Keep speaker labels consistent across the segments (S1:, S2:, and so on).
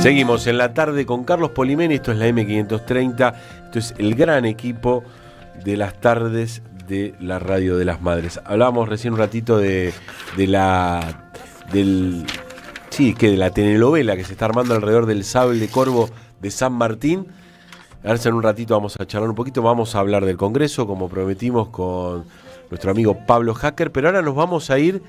S1: Seguimos en la tarde con Carlos Polimeni, esto es la M530, esto es el gran equipo de las tardes de la Radio de las Madres. Hablábamos recién un ratito de la telenovela que se está armando alrededor del sable corvo de San Martín. Ahora en un ratito vamos a charlar un poquito, vamos a hablar del Congreso, como prometimos con nuestro amigo Pablo Hacker, pero ahora nos vamos a ir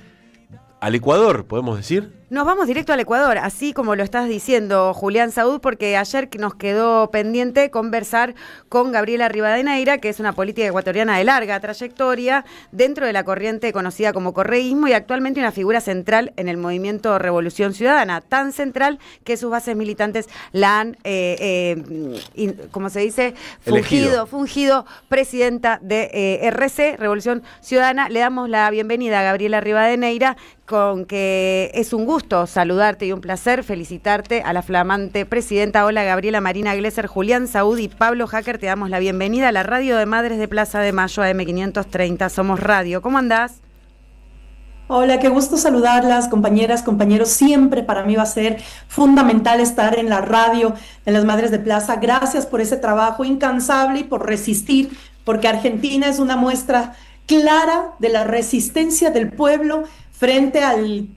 S1: al Ecuador, ¿podemos decir?
S2: Nos vamos directo al Ecuador, así como lo estás diciendo, Julián Saúd, porque ayer nos quedó pendiente conversar con Gabriela Rivadeneira, que es una política ecuatoriana de larga trayectoria dentro de la corriente conocida como correísmo y actualmente una figura central en el movimiento Revolución Ciudadana, tan central que sus bases militantes la han, ¿cómo se dice? Fungido presidenta de RC, Revolución Ciudadana. Le damos la bienvenida a Gabriela Rivadeneira, con que es un gusto saludarte y un placer felicitarte a la flamante presidenta. Hola Gabriela, Marina Glesser, Julián Saúd y Pablo Hacker, te damos la bienvenida a la Radio de Madres de Plaza de Mayo, AM530, Somos Radio. ¿Cómo andás?
S3: Hola, qué gusto saludarlas, compañeras, compañeros. Siempre para mí va a ser fundamental estar en la radio, en las Madres de Plaza. Gracias por ese trabajo incansable y por resistir, porque Argentina es una muestra clara de la resistencia del pueblo frente al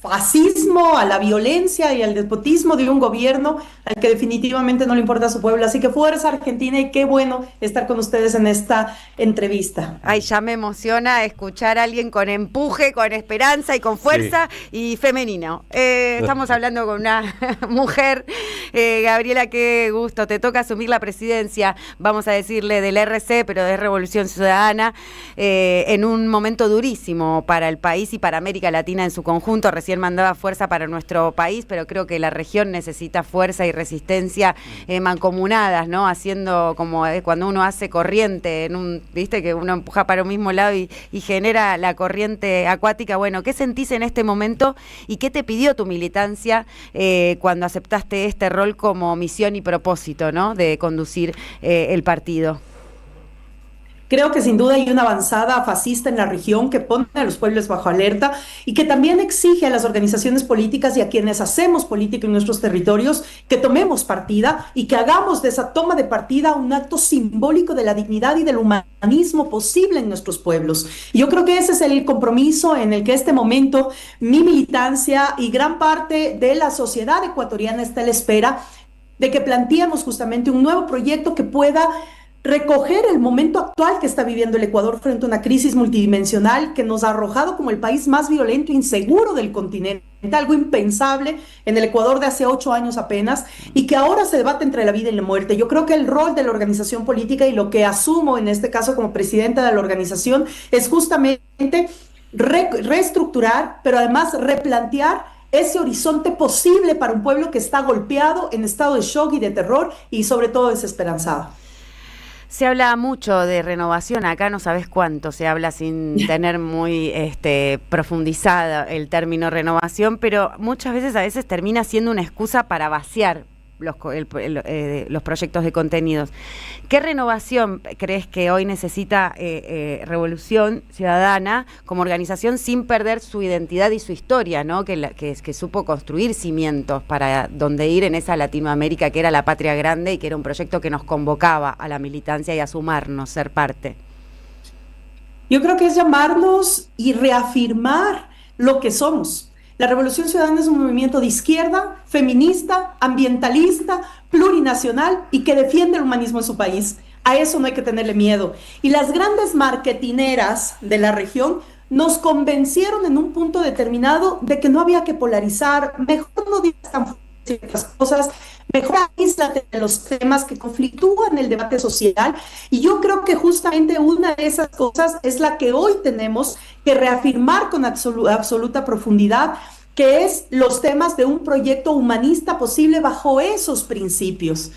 S3: fascismo, a la violencia y al despotismo de un gobierno al que definitivamente no le importa a su pueblo. Así que fuerza Argentina y qué bueno estar con ustedes en esta entrevista.
S2: Ay, ya me emociona escuchar a alguien con empuje, con esperanza y con fuerza y femenino. Estamos hablando con una mujer. Gabriela, qué gusto. Te toca asumir la presidencia, vamos a decirle, del RC, pero de Revolución Ciudadana, en un momento durísimo para el país y para América Latina en su conjunto. Recién mandaba fuerza para nuestro país, pero creo que la región necesita fuerza y resistencia mancomunadas, ¿no? Haciendo como cuando uno hace corriente, viste que uno empuja para un mismo lado y genera la corriente acuática. Bueno, ¿qué sentís en este momento y qué te pidió tu militancia cuando aceptaste este rol como misión y propósito, ¿no? De conducir el partido?
S3: Creo que sin duda hay una avanzada fascista en la región que pone a los pueblos bajo alerta y que también exige a las organizaciones políticas y a quienes hacemos política en nuestros territorios que tomemos partida y que hagamos de esa toma de partida un acto simbólico de la dignidad y del humanismo posible en nuestros pueblos. Y yo creo que ese es el compromiso en el que este momento mi militancia y gran parte de la sociedad ecuatoriana está a la espera de que planteemos justamente un nuevo proyecto que pueda recoger el momento actual que está viviendo el Ecuador frente a una crisis multidimensional que nos ha arrojado como el país más violento e inseguro del continente, algo impensable en el Ecuador de hace 8 años apenas, y que ahora se debate entre la vida y la muerte. Yo creo que el rol de la organización política y lo que asumo en este caso como presidenta de la organización es justamente reestructurar, pero además replantear ese horizonte posible para un pueblo que está golpeado, en estado de shock y de terror y sobre todo desesperanzado.
S2: Se habla mucho de renovación, acá no sabes cuánto se habla sin tener muy profundizada el término renovación, pero muchas veces termina siendo una excusa para vaciar los proyectos de contenidos. ¿Qué renovación crees que hoy necesita Revolución Ciudadana como organización sin perder su identidad y su historia, ¿no? Que supo construir cimientos para donde ir en esa Latinoamérica que era la patria grande y que era un proyecto que nos convocaba a la militancia y a sumarnos, ser parte?
S3: Yo creo que es llamarnos y reafirmar lo que somos. La Revolución Ciudadana es un movimiento de izquierda, feminista, ambientalista, plurinacional y que defiende el humanismo en su país. A eso no hay que tenerle miedo. Y las grandes marketineras de la región nos convencieron en un punto determinado de que no había que polarizar, mejor no digas tan ciertas cosas, mejor aíslate de los temas que conflictúan el debate social. Y yo creo que justamente una de esas cosas es la que hoy tenemos que reafirmar con absoluta profundidad, que es los temas de un proyecto humanista posible bajo esos principios.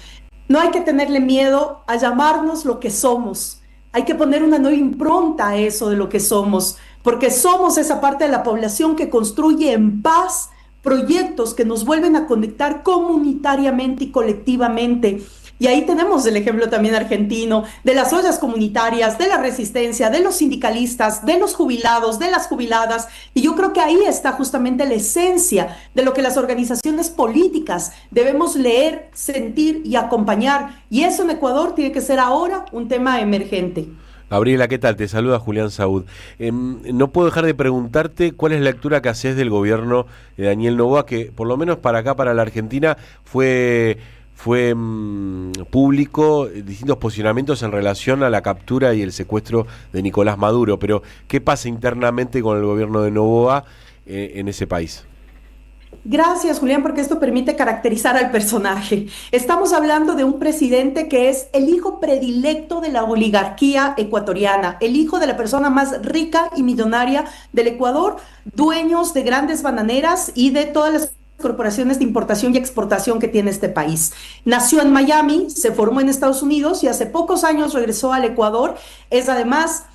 S3: No hay que tenerle miedo a llamarnos lo que somos. Hay que poner una nueva impronta a eso de lo que somos, porque somos esa parte de la población que construye en paz proyectos que nos vuelven a conectar comunitariamente y colectivamente. Y ahí tenemos el ejemplo también argentino, de las ollas comunitarias, de la resistencia, de los sindicalistas, de los jubilados, de las jubiladas. Y yo creo que ahí está justamente la esencia de lo que las organizaciones políticas debemos leer, sentir y acompañar. Y eso en Ecuador tiene que ser ahora un tema emergente.
S1: Gabriela, ¿qué tal? Te saluda Julián Saúd. No puedo dejar de preguntarte cuál es la lectura que haces del gobierno de Daniel Noboa, que por lo menos para acá, para la Argentina, fue público distintos posicionamientos en relación a la captura y el secuestro de Nicolás Maduro. Pero, ¿qué pasa internamente con el gobierno de Noboa en ese país?
S3: Gracias, Julián, porque esto permite caracterizar al personaje. Estamos hablando de un presidente que es el hijo predilecto de la oligarquía ecuatoriana, el hijo de la persona más rica y millonaria del Ecuador, dueños de grandes bananeras y de todas las corporaciones de importación y exportación que tiene este país. Nació en Miami, se formó en Estados Unidos y hace pocos años regresó al Ecuador. Es además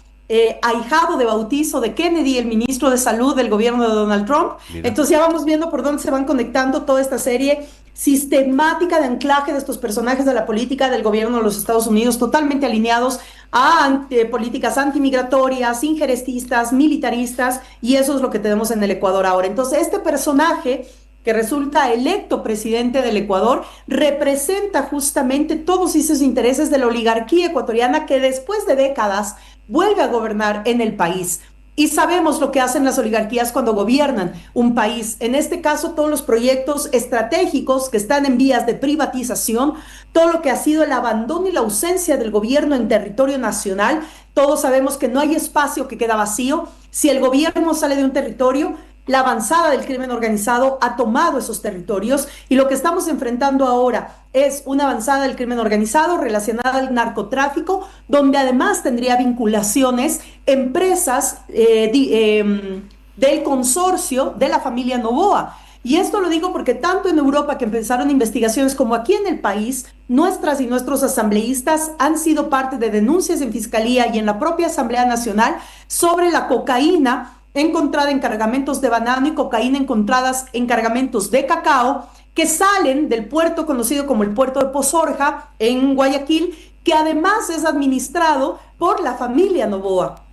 S3: ahijado de bautizo de Kennedy, el ministro de Salud del gobierno de Donald Trump. Mira. Entonces ya vamos viendo por dónde se van conectando toda esta serie sistemática de anclaje de estos personajes de la política del gobierno de los Estados Unidos, totalmente alineados a políticas antimigratorias, injerencistas, militaristas, y eso es lo que tenemos en el Ecuador ahora. Entonces este personaje que resulta electo presidente del Ecuador, representa justamente todos esos intereses de la oligarquía ecuatoriana que después de décadas vuelve a gobernar en el país. Y sabemos lo que hacen las oligarquías cuando gobiernan un país. En este caso, todos los proyectos estratégicos que están en vías de privatización, todo lo que ha sido el abandono y la ausencia del gobierno en territorio nacional. Todos sabemos que no hay espacio que queda vacío. Si el gobierno sale de un territorio, la avanzada del crimen organizado ha tomado esos territorios, y lo que estamos enfrentando ahora es una avanzada del crimen organizado relacionada al narcotráfico, donde además tendría vinculaciones empresas del consorcio de la familia Noboa. Y esto lo digo porque tanto en Europa, que empezaron investigaciones, como aquí en el país, nuestras y nuestros asambleístas han sido parte de denuncias en Fiscalía y en la propia Asamblea Nacional sobre la cocaína encontrada en cargamentos de banano y cocaína encontradas en cargamentos de cacao que salen del puerto conocido como el puerto de Pozorja en Guayaquil, que además es administrado por la familia Noboa.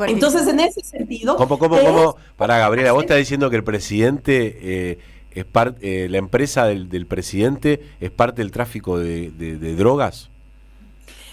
S3: Entonces, en ese sentido...
S1: ¿Cómo? Para Gabriela, vos estás diciendo que el presidente, la empresa del presidente es parte del tráfico de drogas.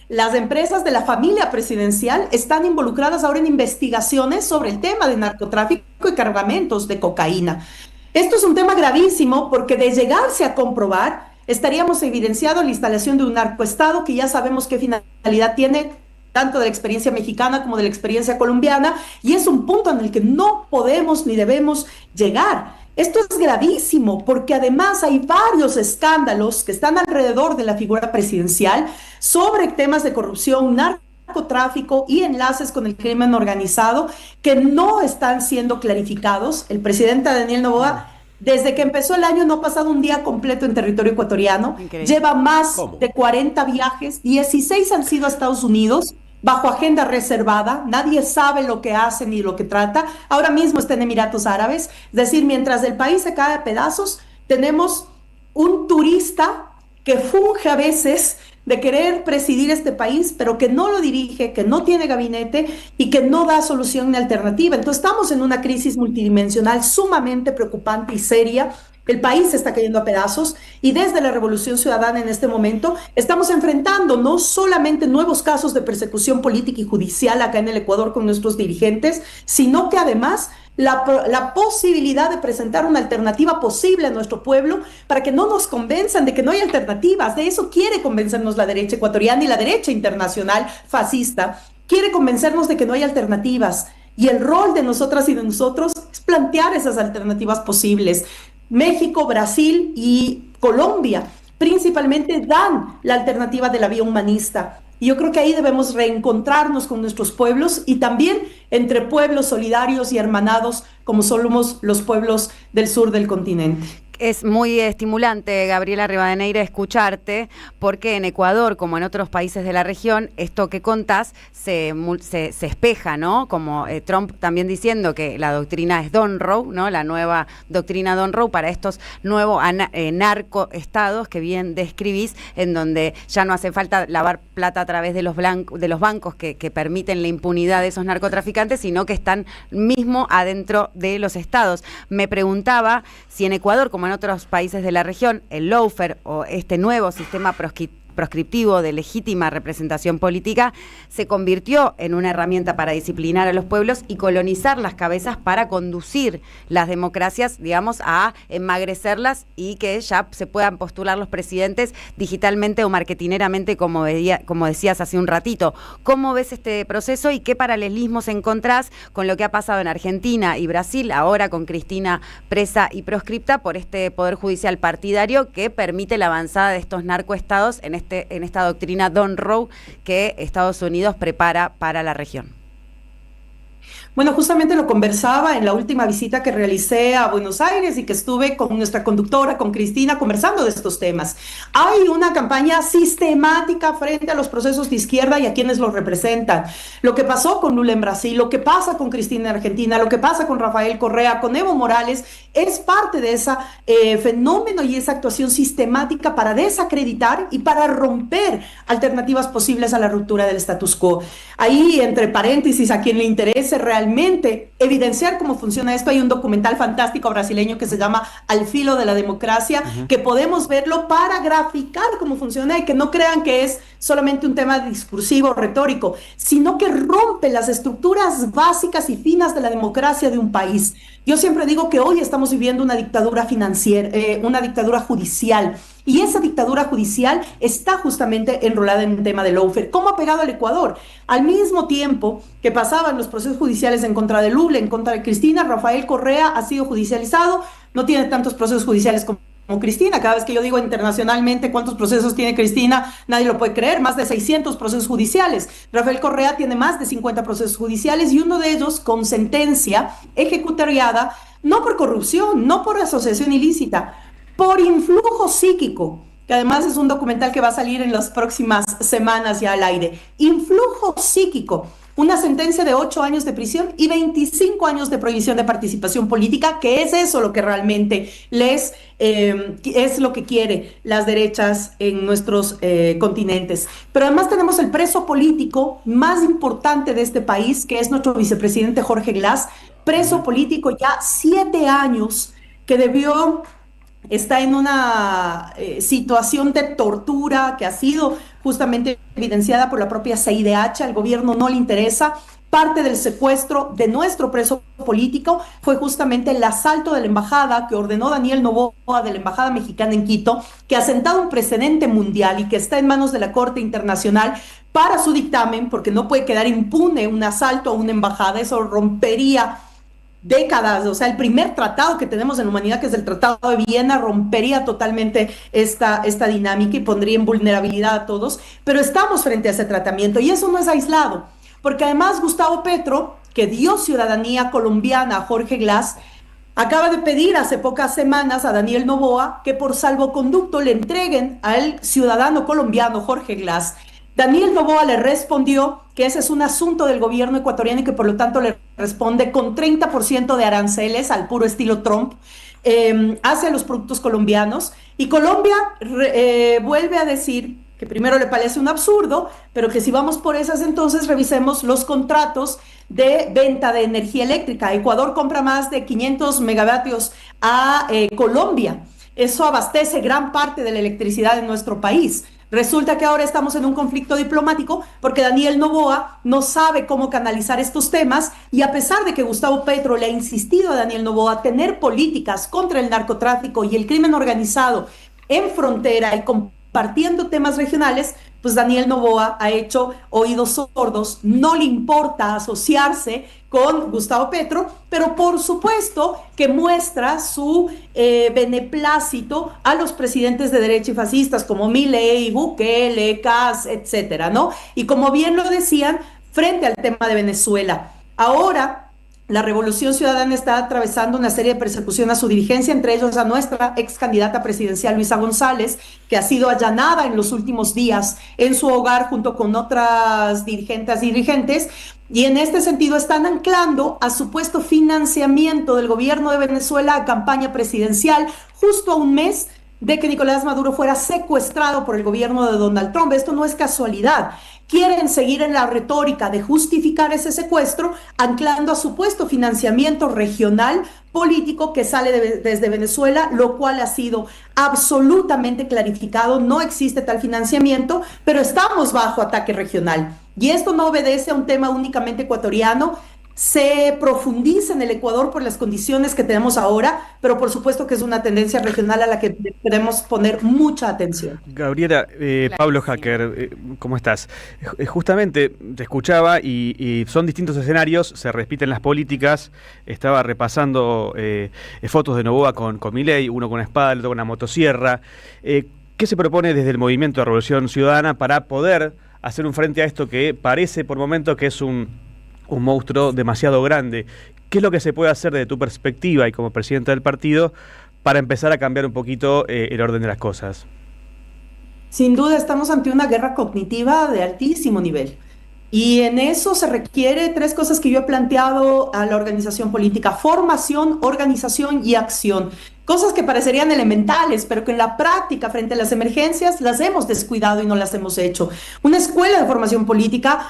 S3: Las empresas de la familia presidencial están involucradas ahora en investigaciones sobre el tema de narcotráfico y cargamentos de cocaína. Esto es un tema gravísimo porque de llegarse a comprobar, estaríamos evidenciando la instalación de un narcoestado que ya sabemos qué finalidad tiene, tanto de la experiencia mexicana como de la experiencia colombiana, y es un punto en el que no podemos ni debemos llegar. Esto es gravísimo porque además hay varios escándalos que están alrededor de la figura presidencial sobre temas de corrupción, narcotráfico y enlaces con el crimen organizado que no están siendo clarificados. El presidente Daniel Noboa, desde que empezó el año, no ha pasado un día completo en territorio ecuatoriano. Increíble. Lleva más de 40 viajes, 16 han sido a Estados Unidos, bajo agenda reservada, nadie sabe lo que hace ni lo que trata. Ahora mismo está en Emiratos Árabes, es decir, mientras el país se cae a pedazos, tenemos un turista que funge a veces de querer presidir este país, pero que no lo dirige, que no tiene gabinete y que no da solución ni alternativa. Entonces estamos en una crisis multidimensional sumamente preocupante y seria. El país se está cayendo a pedazos y desde la Revolución Ciudadana en este momento estamos enfrentando no solamente nuevos casos de persecución política y judicial acá en el Ecuador con nuestros dirigentes, sino que además la posibilidad de presentar una alternativa posible a nuestro pueblo para que no nos convenzan de que no hay alternativas. De eso quiere convencernos la derecha ecuatoriana y la derecha internacional fascista. Quiere convencernos de que no hay alternativas. Y el rol de nosotras y de nosotros es plantear esas alternativas posibles. México, Brasil y Colombia principalmente dan la alternativa de la vía humanista. Y yo creo que ahí debemos reencontrarnos con nuestros pueblos y también entre pueblos solidarios y hermanados como somos los pueblos del sur del continente.
S2: Es muy estimulante, Gabriela Rivadeneira, escucharte, porque en Ecuador, como en otros países de la región, esto que contás se espeja, ¿no? Como Trump también diciendo que la doctrina es Don Row, ¿no? La nueva doctrina Don Row para estos nuevos narcoestados que bien describís, en donde ya no hace falta lavar plata a través de los bancos que permiten la impunidad de esos narcotraficantes, sino que están mismo adentro de los estados. Me preguntaba si en Ecuador, como en otros países de la región, el lawfare o este nuevo sistema proscriptivo de legítima representación política se convirtió en una herramienta para disciplinar a los pueblos y colonizar las cabezas para conducir las democracias, digamos, a emmagrecerlas y que ya se puedan postular los presidentes digitalmente o marketineramente, como decías hace un ratito. ¿Cómo ves este proceso y qué paralelismos encontrás con lo que ha pasado en Argentina y Brasil, ahora con Cristina presa y proscripta por este poder judicial partidario que permite la avanzada de estos narcoestados en esta doctrina Don Row que Estados Unidos prepara para la región?
S3: Bueno, justamente lo conversaba en la última visita que realicé a Buenos Aires y que estuve con nuestra conductora, con Cristina, conversando de estos temas. Hay una campaña sistemática frente a los procesos de izquierda y a quienes los representan. Lo que pasó con Lula en Brasil, lo que pasa con Cristina en Argentina, lo que pasa con Rafael Correa, con Evo Morales, es parte de ese fenómeno y esa actuación sistemática para desacreditar y para romper alternativas posibles a la ruptura del status quo. Ahí, entre paréntesis, a quien le interese realmente evidenciar cómo funciona esto, hay un documental fantástico brasileño que se llama Al filo de la democracia, que podemos verlo para graficar cómo funciona y que no crean que es solamente un tema discursivo, retórico, sino que rompe las estructuras básicas y finas de la democracia de un país. Yo siempre digo que hoy estamos viviendo una dictadura financiera, una dictadura judicial, y esa dictadura judicial está justamente enrolada en un tema de lawfare. ¿Cómo ha pegado al Ecuador? Al mismo tiempo que pasaban los procesos judiciales en contra de Lula, en contra de Cristina, Rafael Correa ha sido judicializado, no tiene tantos procesos judiciales como Cristina. Cada vez que yo digo internacionalmente cuántos procesos tiene Cristina, nadie lo puede creer, más de 600 procesos judiciales. Rafael Correa tiene más de 50 procesos judiciales y uno de ellos con sentencia ejecutoriada, no por corrupción, no por asociación ilícita, por influjo psíquico, que además es un documental que va a salir en las próximas semanas ya al aire. Influjo psíquico. Una sentencia de 8 años de prisión y 25 años de prohibición de participación política, que es eso lo que realmente es lo que quiere las derechas en nuestros continentes. Pero además tenemos el preso político más importante de este país, que es nuestro vicepresidente Jorge Glass, preso político ya 7 años, que está en una situación de tortura que ha sido justamente evidenciada por la propia CIDH. Al gobierno no le interesa. Parte del secuestro de nuestro preso político fue justamente el asalto de la embajada que ordenó Daniel Noboa de la embajada mexicana en Quito, que ha sentado un precedente mundial y que está en manos de la Corte Internacional para su dictamen, porque no puede quedar impune un asalto a una embajada. Eso rompería décadas, o sea, el primer tratado que tenemos en la humanidad, que es el Tratado de Viena, rompería totalmente esta dinámica y pondría en vulnerabilidad a todos, pero estamos frente a ese tratamiento y eso no es aislado, porque además Gustavo Petro, que dio ciudadanía colombiana a Jorge Glass, acaba de pedir hace pocas semanas a Daniel Noboa que por salvoconducto le entreguen al ciudadano colombiano Jorge Glass. Daniel Noboa le respondió que ese es un asunto del gobierno ecuatoriano y que por lo tanto le responde con 30% de aranceles al puro estilo Trump hacia los productos colombianos. Y Colombia vuelve a decir que primero le parece un absurdo, pero que si vamos por esas, entonces revisemos los contratos de venta de energía eléctrica. Ecuador compra más de 500 megavatios a Colombia. Eso abastece gran parte de la electricidad de nuestro país. Resulta que ahora estamos en un conflicto diplomático porque Daniel Noboa no sabe cómo canalizar estos temas, y a pesar de que Gustavo Petro le ha insistido a Daniel Noboa tener políticas contra el narcotráfico y el crimen organizado en frontera y compartiendo temas regionales, pues Daniel Noboa ha hecho oídos sordos, no le importa asociarse con Gustavo Petro, pero por supuesto que muestra su beneplácito a los presidentes de derecha y fascistas como Milei, Bukele, Kast, etcétera, ¿no? Y como bien lo decían, frente al tema de Venezuela. Ahora La Revolución Ciudadana está atravesando una serie de persecución a su dirigencia, entre ellos a nuestra ex candidata presidencial Luisa González, que ha sido allanada en los últimos días en su hogar junto con otras dirigentes y dirigentes. Y en este sentido están anclando a supuesto financiamiento del gobierno de Venezuela a campaña presidencial justo a un mes de que Nicolás Maduro fuera secuestrado por el gobierno de Donald Trump. Esto no es casualidad. Quieren seguir en la retórica de justificar ese secuestro, anclando a supuesto financiamiento regional político que sale desde Venezuela, lo cual ha sido absolutamente clarificado. No existe tal financiamiento, pero estamos bajo ataque regional. Y esto no obedece a un tema únicamente ecuatoriano. Se profundiza en el Ecuador por las condiciones que tenemos ahora, pero por supuesto que es una tendencia regional a la que debemos poner mucha atención.
S4: Gabriela, Pablo Hacker, ¿cómo estás? Justamente te escuchaba y son distintos escenarios, se repiten las políticas. Estaba repasando fotos de Noboa con Milei, uno con una espada, el otro con una motosierra. ¿Qué se propone desde el Movimiento de Revolución Ciudadana para poder hacer un frente a esto que parece por momentos que es un monstruo demasiado grande? ¿Qué es lo que se puede hacer desde tu perspectiva y como presidenta del partido para empezar a cambiar un poquito el orden de las cosas?
S3: Sin duda estamos ante una guerra cognitiva de altísimo nivel. Y en eso se requiere tres cosas que yo he planteado a la organización política: formación, organización y acción. Cosas que parecerían elementales, pero que en la práctica, frente a las emergencias, las hemos descuidado y no las hemos hecho. Una escuela de formación política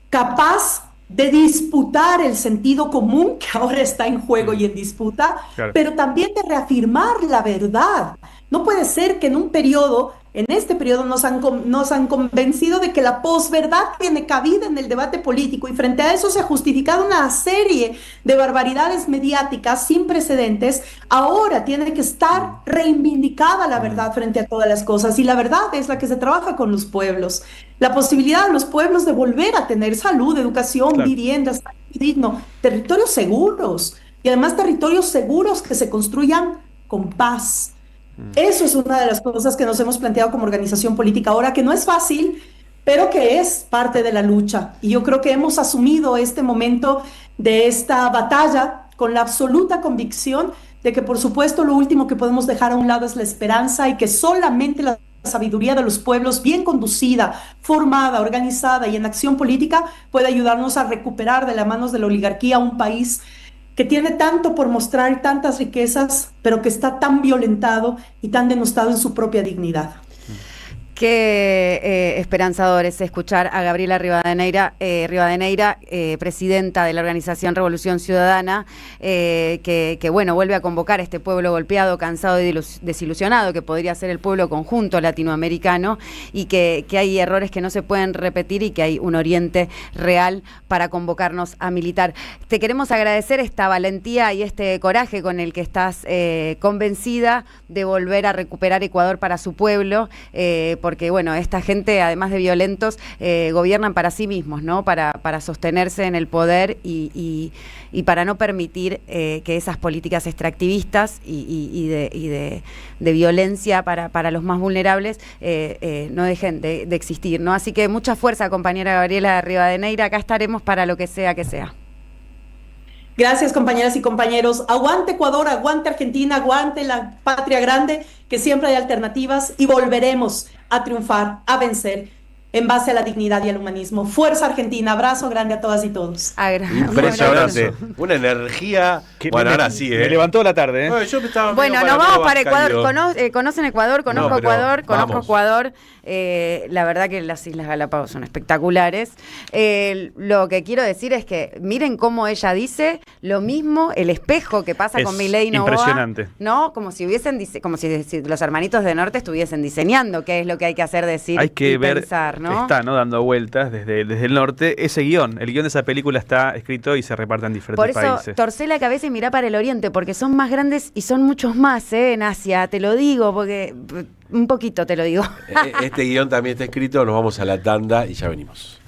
S3: capaz de disputar el sentido común que ahora está en juego y en disputa, claro, pero también de reafirmar la verdad. No puede ser que en este periodo nos han convencido de que la posverdad tiene cabida en el debate político, y frente a eso se ha justificado una serie de barbaridades mediáticas sin precedentes. Ahora tiene que estar reivindicada la verdad frente a todas las cosas, y la verdad es la que se trabaja con los pueblos. La posibilidad de los pueblos de volver a tener salud, educación, claro, vivienda, salario digno, territorios seguros, y además territorios seguros que se construyan con paz. Eso es una de las cosas que nos hemos planteado como organización política ahora, que no es fácil, pero que es parte de la lucha. Y yo creo que hemos asumido este momento de esta batalla con la absoluta convicción de que, por supuesto, lo último que podemos dejar a un lado es la esperanza, y que solamente la sabiduría de los pueblos, bien conducida, formada, organizada y en acción política, puede ayudarnos a recuperar de las manos de la oligarquía un país que tiene tanto por mostrar, tantas riquezas, pero que está tan violentado y tan denostado en su propia dignidad.
S2: Qué esperanzador es escuchar a Gabriela Rivadeneira, presidenta de la organización Revolución Ciudadana, que bueno, vuelve a convocar a este pueblo golpeado, cansado y desilusionado, que podría ser el pueblo conjunto latinoamericano, y que hay errores que no se pueden repetir y que hay un oriente real para convocarnos a militar. Te queremos agradecer esta valentía y este coraje con el que estás convencida de volver a recuperar Ecuador para su pueblo, porque bueno, esta gente, además de violentos, gobiernan para sí mismos, ¿no? Para sostenerse en el poder y para no permitir que esas políticas extractivistas y de violencia para los más vulnerables no dejen de existir, ¿no? Así que mucha fuerza, compañera Gabriela Rivadeneira, acá estaremos para lo que sea que sea.
S3: Gracias, compañeras y compañeros. Aguante Ecuador, aguante Argentina, aguante la patria grande, que siempre hay alternativas, y volveremos a triunfar, a vencer, en base a la dignidad y al humanismo. Fuerza Argentina, abrazo grande a todas y todos.
S1: Impresionante, una energía. Bueno, ahora sí,
S4: me levantó la tarde,
S2: Bueno, nos vamos para Ecuador. ¿Conocen Ecuador? Conozco Ecuador. La verdad que las Islas Galápagos son espectaculares. Lo que quiero decir es que miren cómo ella dice lo mismo, el espejo que pasa con Milei Noboa.
S4: Impresionante.
S2: ¿No? Como si los hermanitos de Norte estuviesen diseñando qué es lo que hay que hacer, decir y pensar, ¿no?
S4: Está, ¿no?, dando vueltas desde el norte. Ese guión, el guión de esa película está escrito y se reparte en diferentes países.
S2: Por eso, torcé la cabeza y mirá para el oriente, porque son más grandes y son muchos más, en Asia, te lo digo, porque un poquito te lo digo.
S1: Este guión también está escrito, nos vamos a la tanda y ya venimos.